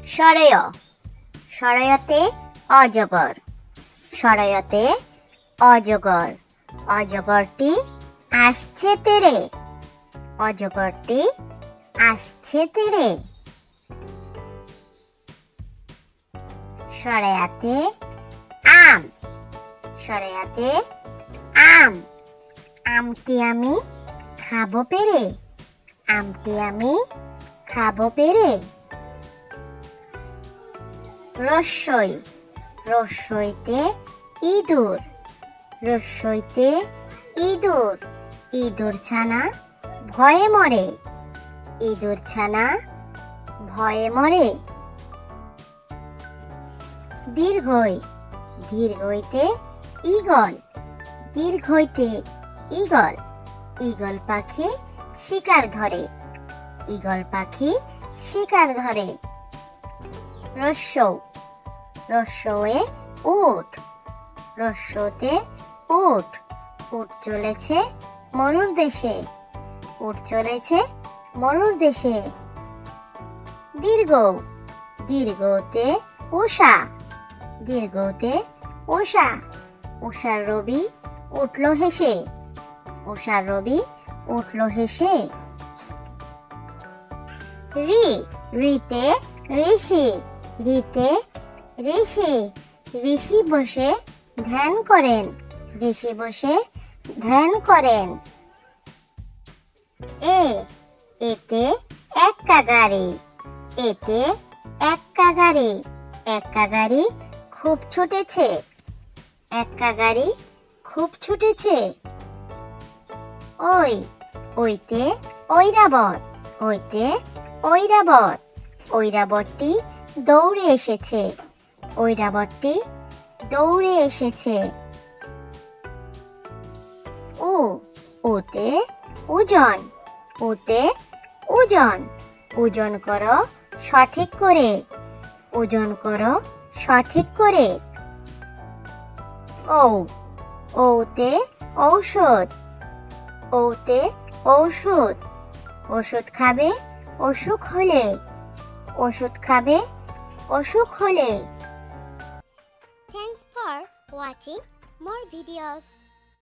সরয় সরয়তে অজগর সরয়তে অজগর অজগরটি আসছে তেরে অজগরটি আসছে তেরে সরেয়াতে আম সরেয়াতে আম আমটি আমি খাবো পেরে আমটি আমি খাবো পেরে রস্যই রস্যইতে ইঁদুর রস্যইতে ইঁদুর ইঁদুর ছানা ভয়ে মরে ইঁদুর ছানা ভয়ে মরে দীর্ঘই দীর্ঘইতে ঈগল দীর্ঘইতে ঈগল ঈগল পাখি শিকার ধরে ঈগল পাখি শিকার ধরে রস্য রস্যয়ে উট রস্যতে উট উট চলেছে মরুর দেশে উট চলেছে মরুর দেশে দীর্ঘ দীর্ঘতে উষা দীর্ঘতে উষা উষার রবি উঠল হেসে উষার রবি উঠল হেসে রি রিতে ঋষি রিতে ঋষি ঋষি বসে ধ্যান করেন ঋষি বসে ধ্যান করেন এতে এক্কা গাড়ি এতে এক্কা গাড়ি এক্কা গাড়ি খুব ছুটেছে এক্কা গাড়ি খুব ছুটেছে ওইতে ঐরাবত ওইতে ঐরাবত ঐরাবতটি দৌড়ে এসেছে ঐরাবতটি দৌড়ে এসেছে ওতে ওজন ওতে ওজন ওজন করো সঠিক করে ওজন করো সঠিক করে ওতে ঔষধ ওতে ঔষধ ওষুধ খাবে অসুখ হলে ওষুধ খাবে অসুখ হলে Thanks for watching more videos.